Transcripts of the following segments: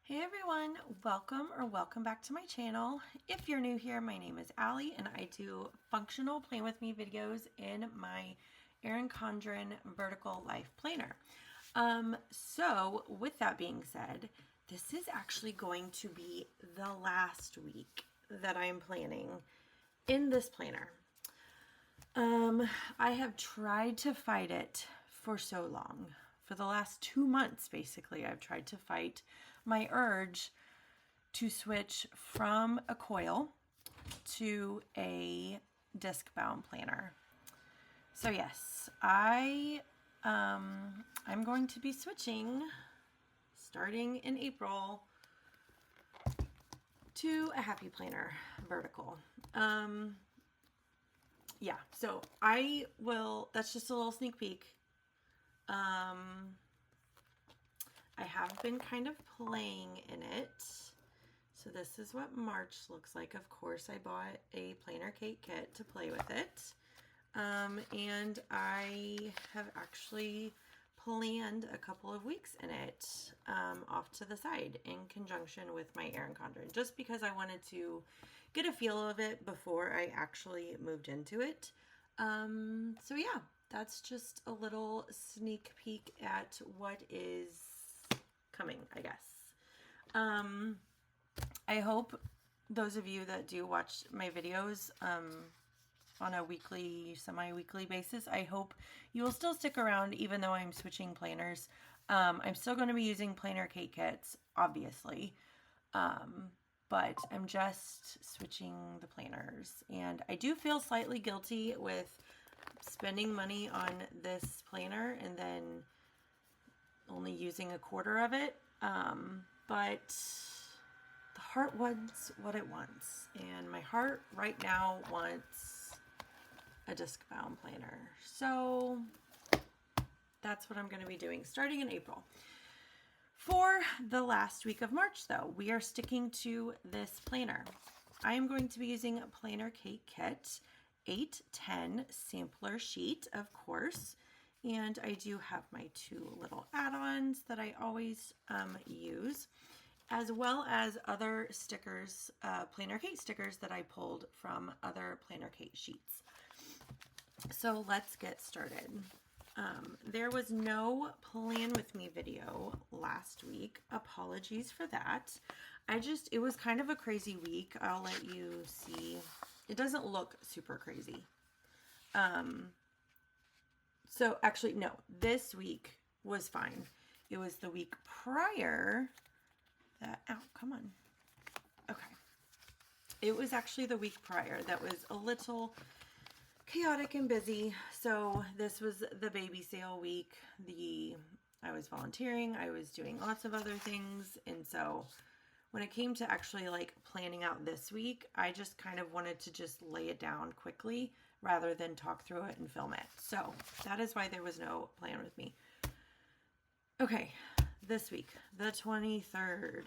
Hey everyone, welcome back to my channel. If you're new here, my name is Allie and I do functional plan with me videos in my Erin Condren vertical life planner. So with that being said, this is actually going to be the last week that I'm planning in this planner. I have tried to fight it for so long. For the last 2 months, basically, I've tried to fight my urge to switch from a coil to a disc bound planner. So yes, I'm going to be switching starting in April to a happy planner vertical. Yeah, so that's just a little sneak peek. I have been kind of playing in it. So this is what March looks like. Of course, I bought a PlannerKate kit to play with it. And I have actually planned a couple of weeks in it off to the side in conjunction with my Erin Condren, just because I wanted to get a feel of it before I actually moved into it. So yeah, that's just a little sneak peek at what is coming, I guess. I hope those of you that do watch my videos on a weekly, semi-weekly basis, I hope you will still stick around even though I'm switching planners. I'm still going to be using PlannerKate kits, obviously, but I'm just switching the planners. And I do feel slightly guilty with spending money on this planner and then only using a quarter of it, but the heart wants what it wants, and my heart right now wants a disc bound planner. So that's what I'm going to be doing starting in April. For the last week of March, though, we are sticking to this planner. I am going to be using a PlannerKate kit 810 sampler sheet, of course. And I do have my 2 little add-ons that I always use, as well as other stickers, PlannerKate stickers that I pulled from other PlannerKate sheets. So let's get started. There was no plan with me video last week. Apologies for that. It was kind of a crazy week. I'll let you see. It doesn't look super crazy. So actually, no, this week was fine. It was the week prior that, ow, come on. Okay. It was actually the week prior that was a little chaotic and busy. So this was the baby sale week. I was volunteering. I was doing lots of other things. And so when it came to actually like planning out this week, I just kind of wanted to just lay it down quickly rather than talk through it and film it. So that is why there was no plan with me. Okay, this week, the 23rd,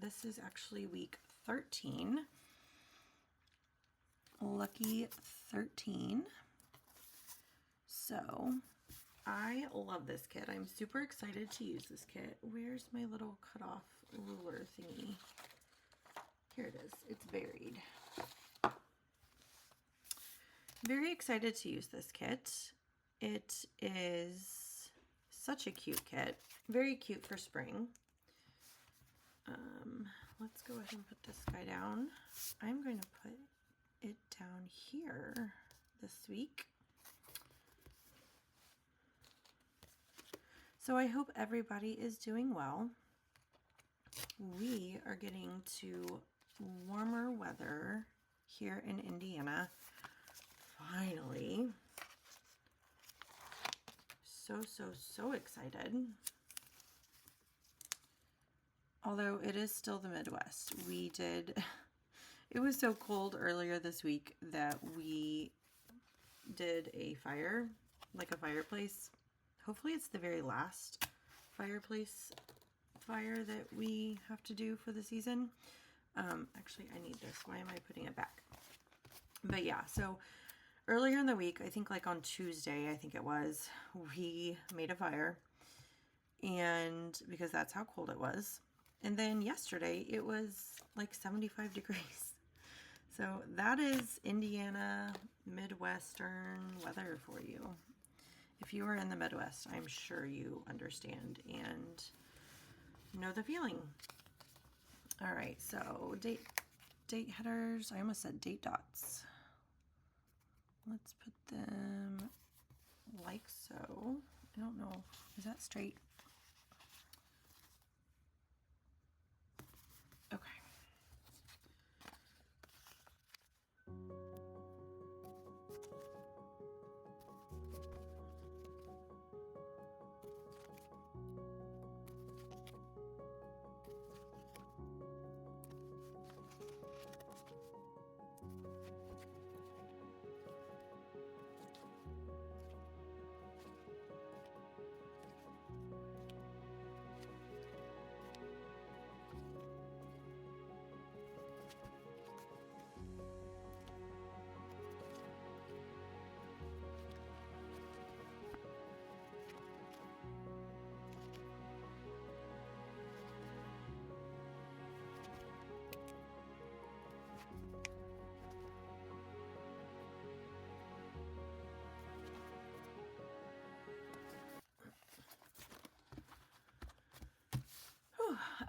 this is actually week 13. Lucky 13. So I love this kit. I'm super excited to use this kit. Where's my little cutoff ruler thingy? Here it is. It's buried. Very excited to use this kit. It is such a cute kit. Very cute for spring. Let's go ahead and put this guy down. I'm going to put it down here this week. So I hope everybody is doing well. We are getting to warmer weather here in Indiana. Finally. So excited. Although it is still the Midwest. It was so cold earlier this week that we did a fire, like a fireplace. Hopefully it's the very last fireplace fire that we have to do for the season. Actually, I need this. Why am I putting it back? But yeah, so earlier in the week, I think like on Tuesday, I think it was, we made a fire. and because that's how cold it was. And then yesterday it was like 75 degrees. So that is Indiana Midwestern weather for you. If you are in the Midwest, I'm sure you understand and know the feeling. All right, so date headers. I almost said date dots. Let's put them like so. I don't know. Is that straight? Okay.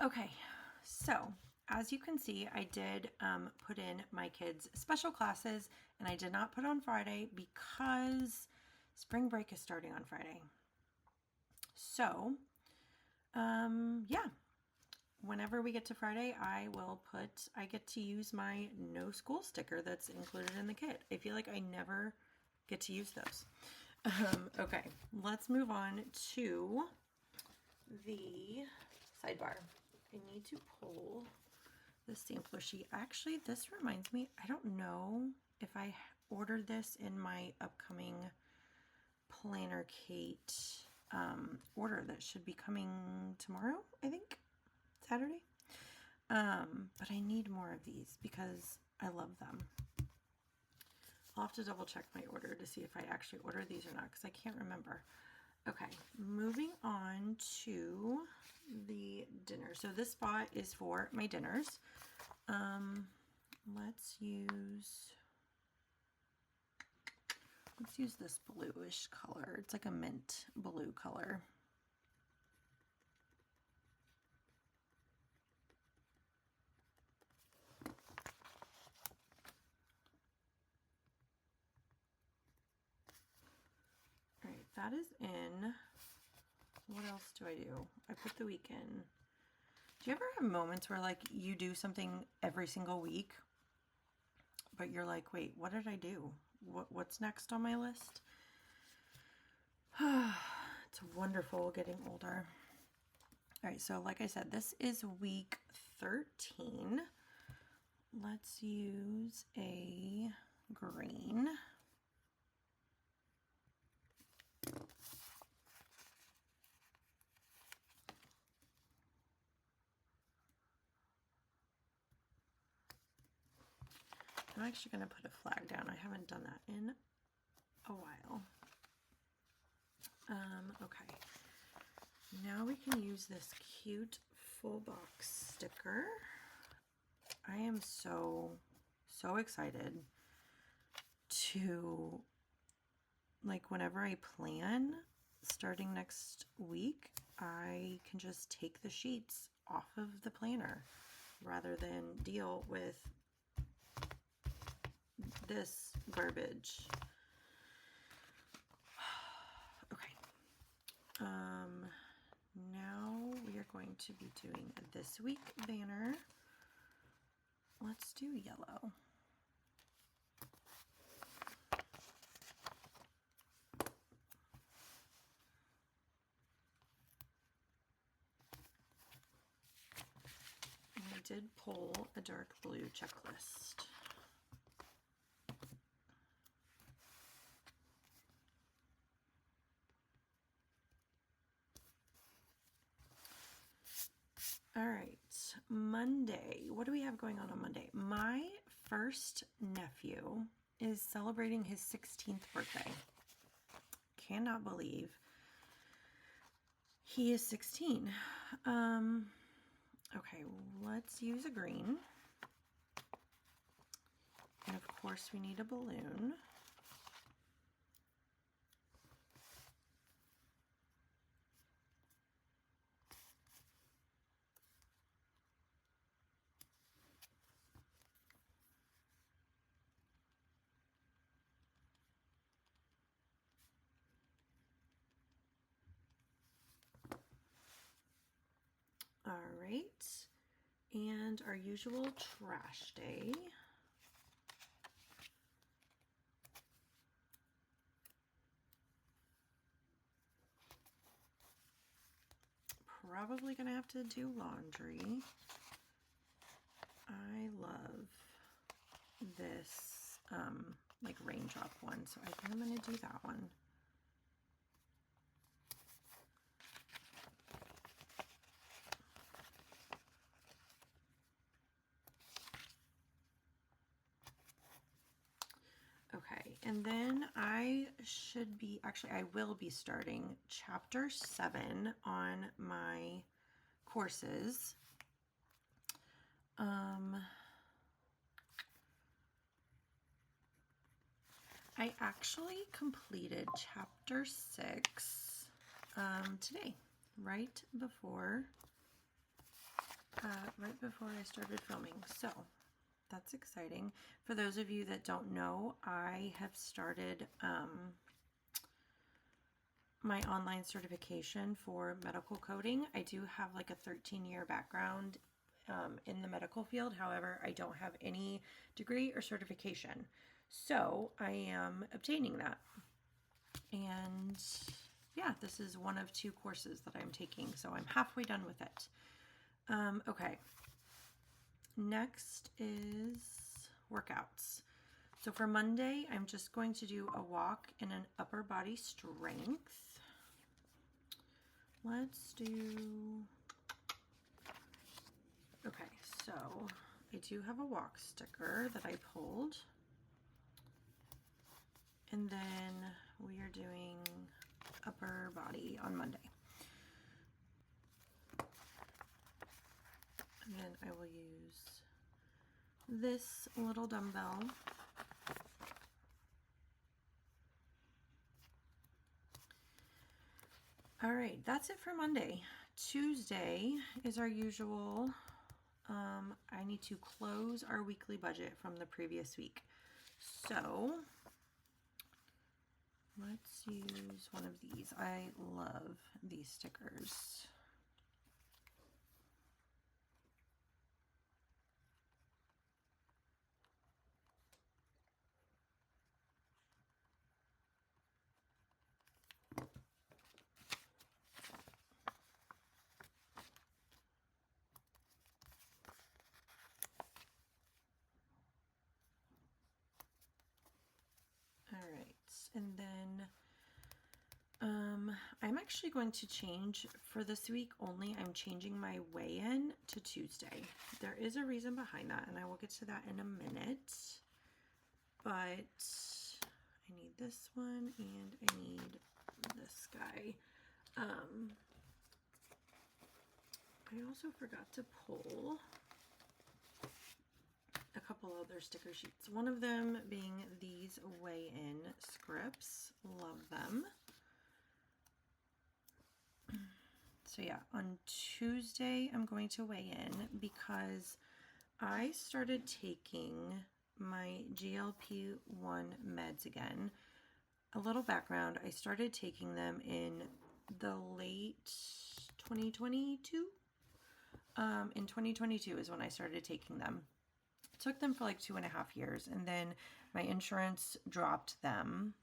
Okay, so as you can see, I did put in my kids' special classes, and I did not put on Friday because spring break is starting on Friday. So, yeah, whenever we get to Friday, I get to use my no school sticker that's included in the kit. I feel like I never get to use those. Okay, let's move on to the sidebar. I need to pull the sampler sheet. Actually, this reminds me, I don't know if I ordered this in my upcoming PlannerKate order that should be coming tomorrow, I think, Saturday. But I need more of these because I love them. I'll have to double check my order to see if I actually ordered these or not because I can't remember. Okay, moving on to the dinner. So this spot is for my dinners. Let's use this bluish color. It's like a mint blue color. All right, that is in. What else do I do? I put the week in. Do you ever have moments where like you do something every single week, but you're like, wait, what did I do? What's next on my list? It's wonderful getting older. All right, so like I said, this is week 13. Let's use a green. I'm actually going to put a flag down. I haven't done that in a while. Okay. Now we can use this cute full box sticker. I am so excited to, like, whenever I plan starting next week, I can just take the sheets off of the planner rather than deal with this garbage. Okay. Now we are going to be doing a this week banner. Let's do yellow. And I did pull a dark blue checklist. All right, Monday. What do we have going on Monday? My first nephew is celebrating his 16th birthday. Cannot believe He is 16. Okay, let's use a green. And of course we need a balloon. All right, and our usual trash day. Probably gonna have to do laundry. I love this like raindrop one, so I think I'm gonna do that one. Okay, and then I will be starting chapter 7 on my courses. I actually completed chapter 6 today, right before I started filming. So that's exciting. For those of you that don't know, I have started my online certification for medical coding. I do have like a 13-year background in the medical field. However, I don't have any degree or certification. So I am obtaining that. And yeah, this is one of 2 courses that I'm taking. So I'm halfway done with it. Okay. Next is workouts. So for Monday, I'm just going to do a walk and an upper body strength. Let's do, okay, so I do have a walk sticker that I pulled. And then we are doing upper body on Monday. And then I will use this little dumbbell. All right, that's it for Monday. Tuesday is our usual. I need to close our weekly budget from the previous week. So let's use one of these. I love these stickers. And then I'm actually going to change for this week only. I'm changing my weigh-in to Tuesday. There is a reason behind that, and I will get to that in a minute. But I need this one, and I need this guy. I also forgot to pull a couple other sticker sheets. One of them being these weigh-in scripts. Love them. So yeah, on Tuesday I'm going to weigh in because I started taking my GLP-1 meds again. A little background, I started taking them in the late 2022. In 2022 is when I started taking them. Took them for like 2.5 years, and then my insurance dropped them.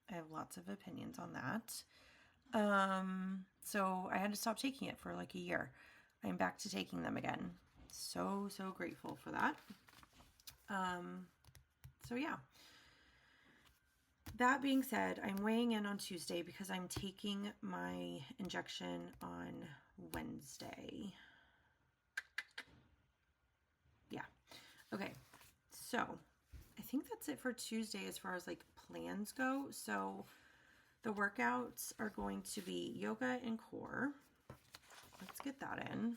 I have lots of opinions on that. So I had to stop taking it for like a year. I'm back to taking them again. So grateful for that. So yeah. That being said, I'm weighing in on Tuesday because I'm taking my injection on Wednesday. Yeah. Okay. So I think that's it for Tuesday as far as like plans go. So The workouts are going to be yoga and core. Let's get that in.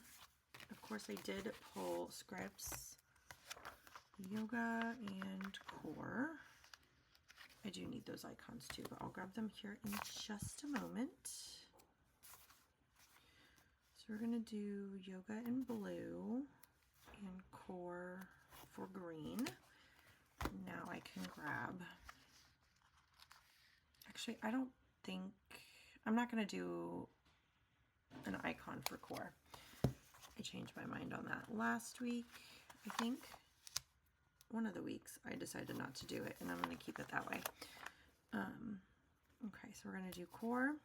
Of course, I did pull scripts, yoga and core. I do need those icons too, but I'll grab them here in just a moment. So we're going to do yoga in blue and core for green. Now I can grab, actually I don't think, I'm not going to do an icon for core. I changed my mind on that last week, I think. One of the weeks I decided not to do it, and I'm going to keep it that way. Okay, so we're going to do core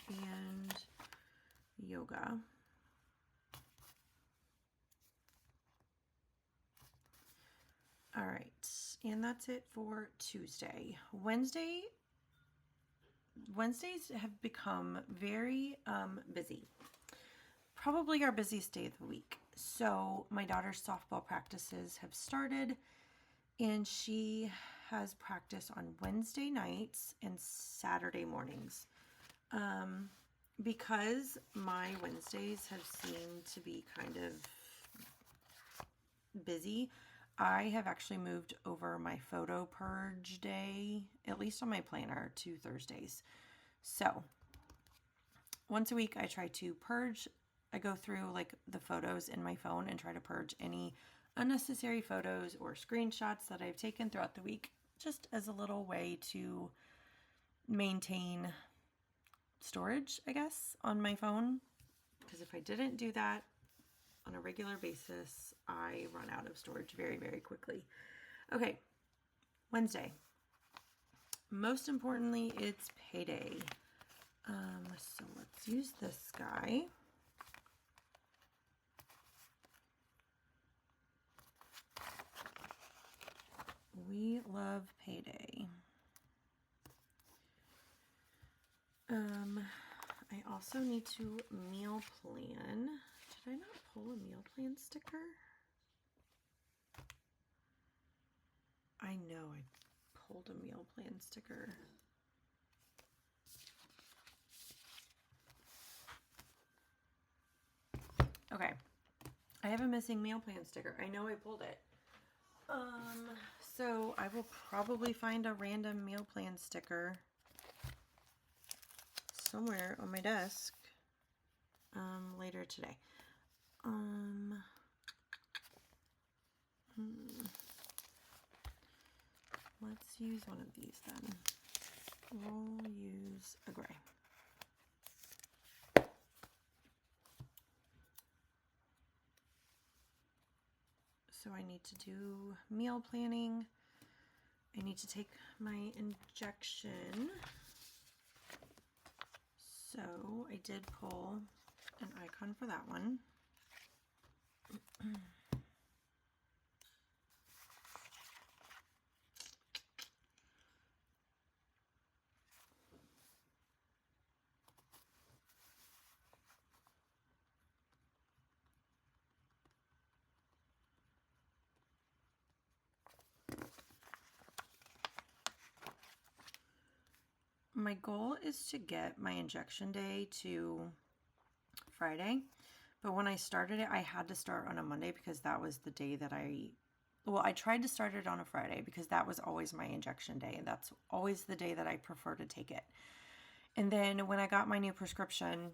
and yoga. All right, and that's it for Tuesday. Wednesdays have become very busy. Probably our busiest day of the week. So my daughter's softball practices have started, and she has practice on Wednesday nights and Saturday mornings. Because my Wednesdays have seemed to be kind of busy, I have actually moved over my photo purge day, at least on my planner, to Thursdays. So once a week I try to purge. I go through like the photos in my phone and try to purge any unnecessary photos or screenshots that I've taken throughout the week, just as a little way to maintain storage, I guess, on my phone. Because if I didn't do that on a regular basis, I run out of storage very, very quickly. Okay, Wednesday. Most importantly, it's payday. So let's use this guy. We love payday. I also need to meal plan. Did I not pull a meal plan sticker? I know I pulled a meal plan sticker. Okay, I have a missing meal plan sticker. I know I pulled it. So I will probably find a random meal plan sticker somewhere on my desk later today. Let's use one of these then. We'll use a gray. So I need to do meal planning. I need to take my injection. So I did pull an icon for that one. My goal is to get my injection day to Friday, but when I started it, I had to start on a Monday because that was the day that I tried to start it on a Friday because that was always my injection day, and that's always the day that I prefer to take it. And then when I got my new prescription,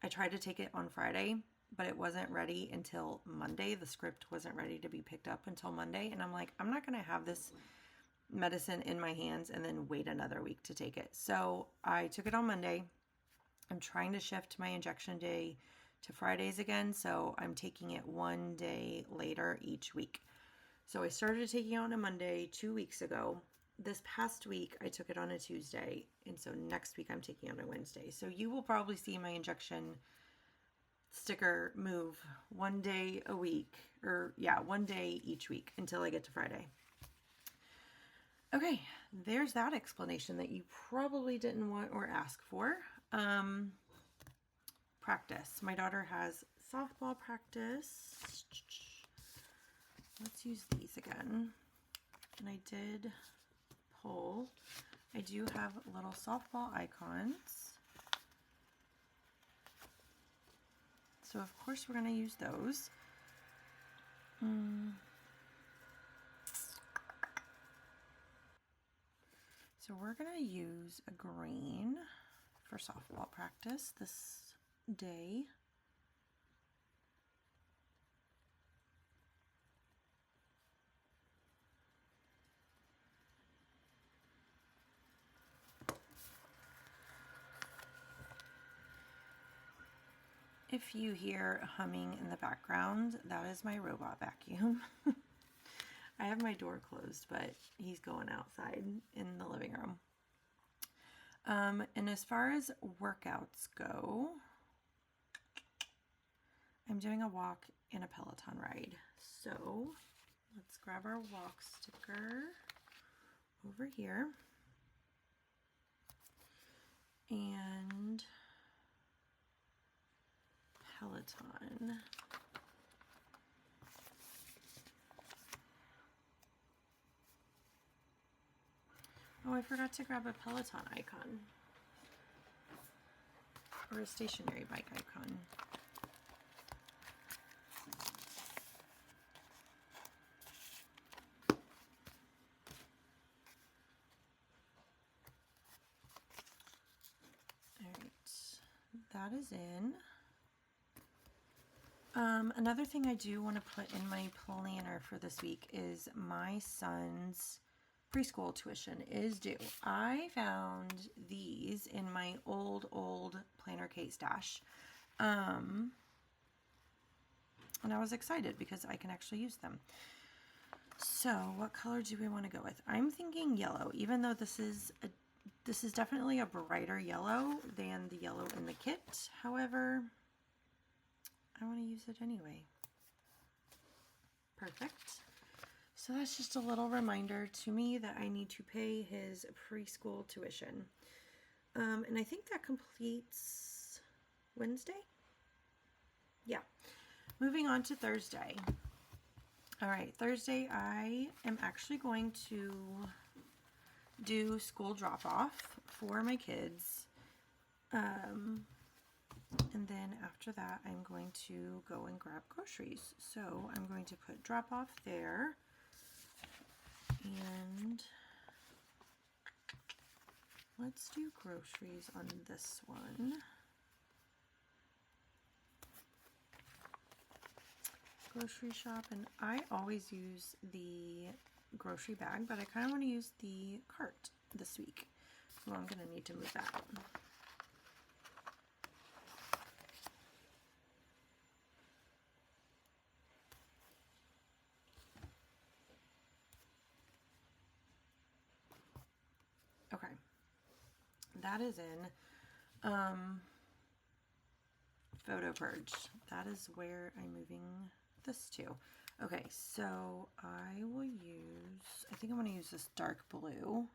I tried to take it on Friday, but it wasn't ready until Monday. The script wasn't ready to be picked up until Monday, and I'm like, I'm not going to have this medicine in my hands and then wait another week to take it. So I took it on Monday. I'm trying to shift my injection day to Fridays again, so I'm taking it one day later each week. So I started taking it on a Monday 2 weeks ago. This past week I took it on a Tuesday, and so next week I'm taking it on a Wednesday. So you will probably see my injection sticker move one day a week, or yeah, one day each week until I get to Friday. Okay, there's that explanation that you probably didn't want or ask for. Practice. My daughter has softball practice. Let's use these again. And I did pull I do have little softball icons. So of course we're going to use those. So we're going to use a green for softball practice this day. If you hear humming in the background, that is my robot vacuum. I have my door closed, but he's going outside in the living room. And as far as workouts go, I'm doing a walk and a Peloton ride. So let's grab our walk sticker over here. And Peloton. Oh, I forgot to grab a Peloton icon. Or a stationary bike icon. Alright, that is in. Another thing I do want to put in my planner for this week is my son's preschool tuition is due. I found these in my old PlannerKate stash. And I was excited because I can actually use them. So what color do we want to go with? I'm thinking yellow, even though this is definitely a brighter yellow than the yellow in the kit. However, I want to use it anyway. Perfect. So that's just a little reminder to me that I need to pay his preschool tuition. And I think that completes Wednesday. Yeah. Moving on to Thursday. All right, Thursday I am actually going to do school drop-off for my kids. And then after that, I'm going to go and grab groceries. So I'm going to put drop off there. And let's do groceries on this one. Grocery shop, and I always use the grocery bag, but I kind of want to use the cart this week. So I'm going to need to move that. Okay, that is in photo purge. That is where I'm moving this to. Okay, so I will use, I think I'm going to use this dark blue.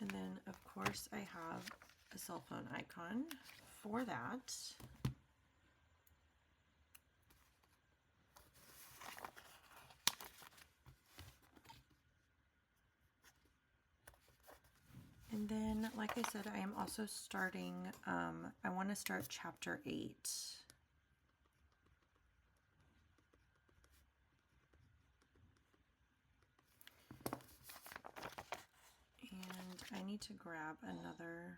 And then of course I have a cell phone icon for that. And then, like I said, I am also starting, I want to start chapter 8. And I need to grab another,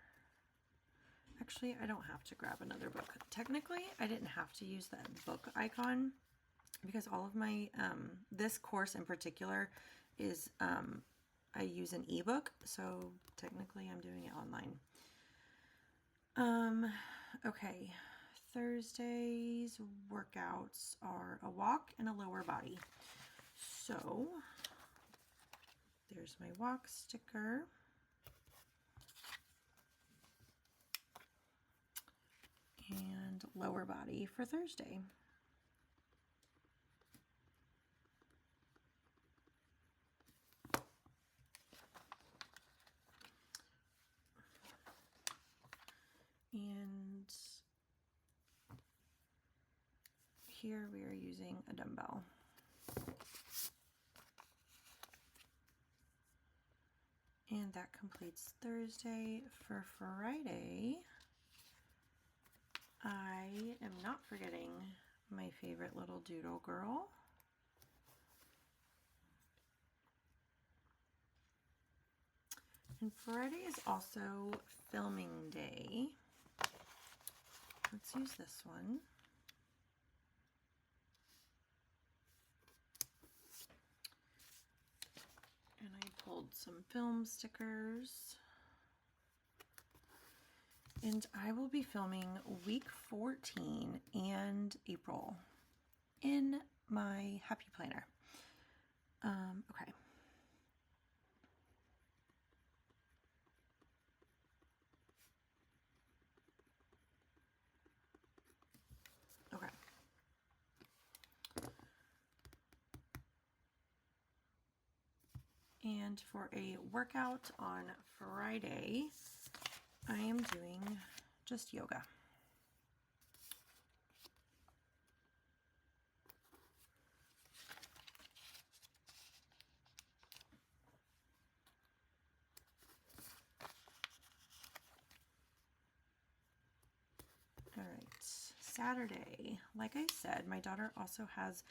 actually, I don't have to grab another book. Technically, I didn't have to use that book icon because all of my, this course in particular is, I use an ebook, so technically I'm doing it online. Okay, Thursday's workouts are a walk and a lower body. So there's my walk sticker. And lower body for Thursday. And here we are using a dumbbell. And that completes Thursday. For Friday, I am not forgetting my favorite little doodle girl. And Friday is also filming day. Let's use this one. And I pulled some film stickers. And I will be filming week 14 and April in my Happy Planner. Okay. Okay. And for a workout on Friday, I am doing just yoga. All right, Saturday, like I said, my daughter also has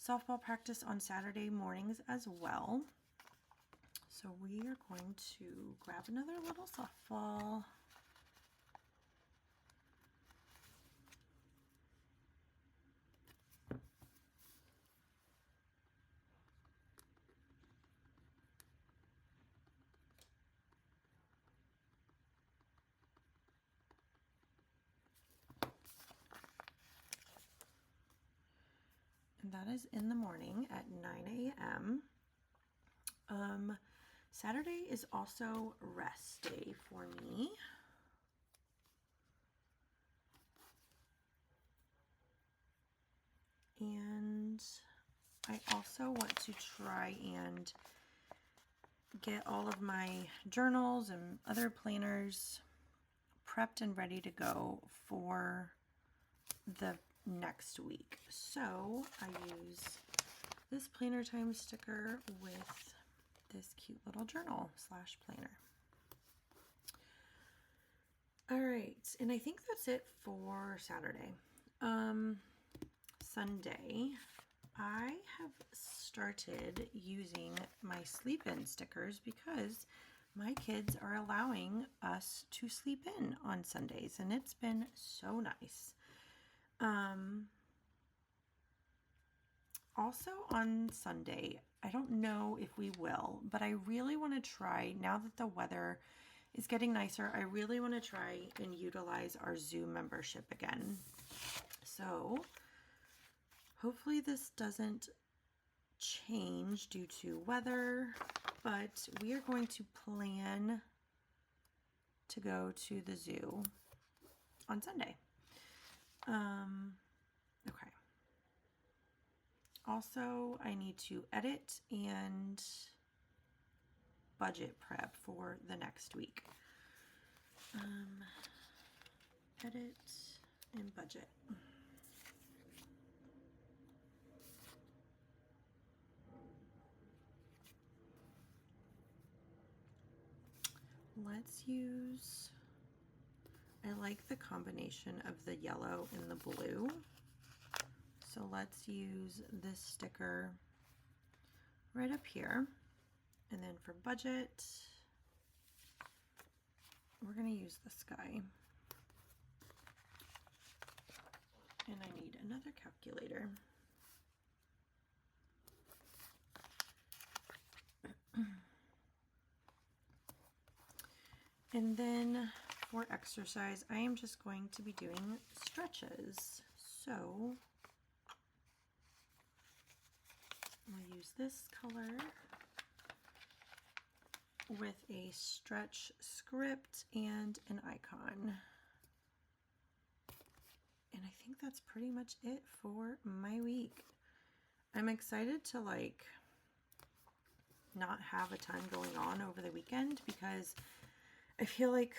softball practice on Saturday mornings as well. So we are going to grab another little softball. And that is in the morning at 9 a.m. Saturday is also rest day for me. And I also want to try and get all of my journals and other planners prepped and ready to go for the next week. So I use this planner time sticker with this cute little journal slash planner. All right, and I think that's it for Saturday. Sunday, I have started using my sleep-in stickers because my kids are allowing us to sleep in on Sundays, and it's been so nice. Also on Sunday, I don't know if we will, but I really want to try, now that the weather is getting nicer, I really want to try and utilize our Zoom membership again. So hopefully this doesn't change due to weather, but we are going to plan to go to the zoo on Sunday. Okay. Also, I need to edit and budget prep for the next week. Edit and budget. Let's use, I like the combination of the yellow and the blue. So let's use this sticker right up here. And then for budget, we're going to use the sky. And I need another calculator. And then for exercise, I am just going to be doing stretches. So we'll use this color with a stretch script and an icon. And I think that's pretty much it for my week. I'm excited to not have a ton going on over the weekend because I feel like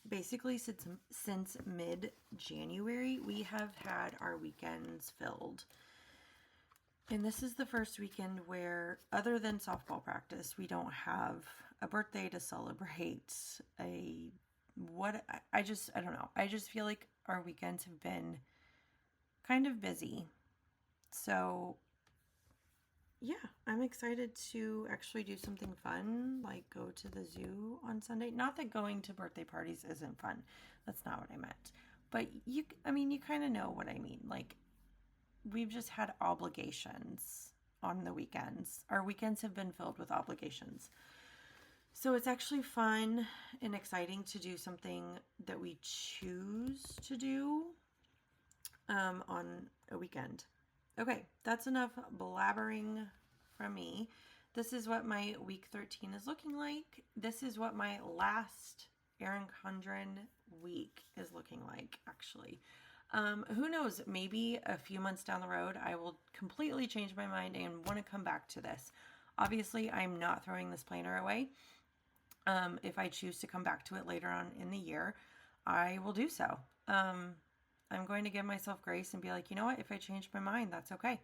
basically since mid-January, we have had our weekends filled. And this is the first weekend where, other than softball practice, we don't have a birthday to celebrate. I don't know. I just feel like our weekends have been kind of busy. So yeah, I'm excited to actually do something fun, like go to the zoo on Sunday. Not that going to birthday parties isn't fun. That's not what I meant. But you kind of know what I mean. Like, we've just had obligations on the weekends. Our weekends have been filled with obligations. So it's actually fun and exciting to do something that we choose to do on a weekend. Okay, that's enough blabbering from me. This is what my week 13 is looking like. This is what my last Erin Condren week is looking like, actually. Who knows, maybe a few months down the road, I will completely change my mind and want to come back to this. Obviously, I'm not throwing this planner away. If I choose to come back to it later on in the year, I will do so. I'm going to give myself grace and be like, you know what? If I change my mind, that's okay.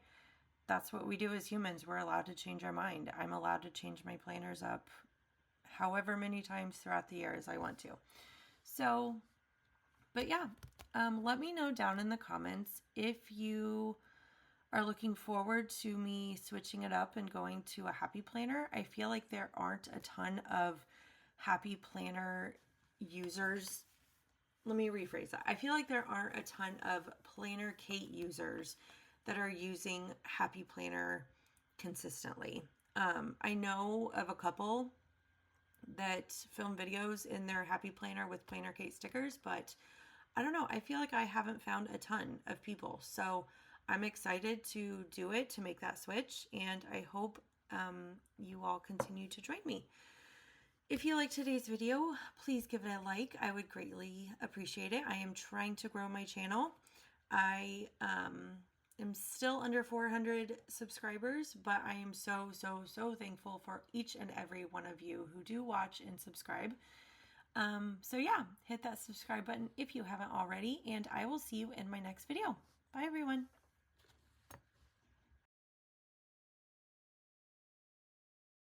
That's what we do as humans. We're allowed to change our mind. I'm allowed to change my planners up however many times throughout the year as I want to. So, but yeah, let me know down in the comments if you are looking forward to me switching it up and going to a happy planner. I feel like there aren't a ton of happy planner users. Let me rephrase that. I feel like there aren't a ton of PlannerKate users that are using Happy Planner consistently. I know of a couple that film videos in their Happy Planner with PlannerKate stickers, but I don't know. I feel like I haven't found a ton of people. So I'm excited to do it, to make that switch, and I hope you all continue to join me. If you liked today's video, please give it a like. I would greatly appreciate it. I am trying to grow my channel. I am still under 400 subscribers, but I am so thankful for each and every one of you who do watch and subscribe. So yeah, hit that subscribe button if you haven't already, and I will see you in my next video. Bye everyone.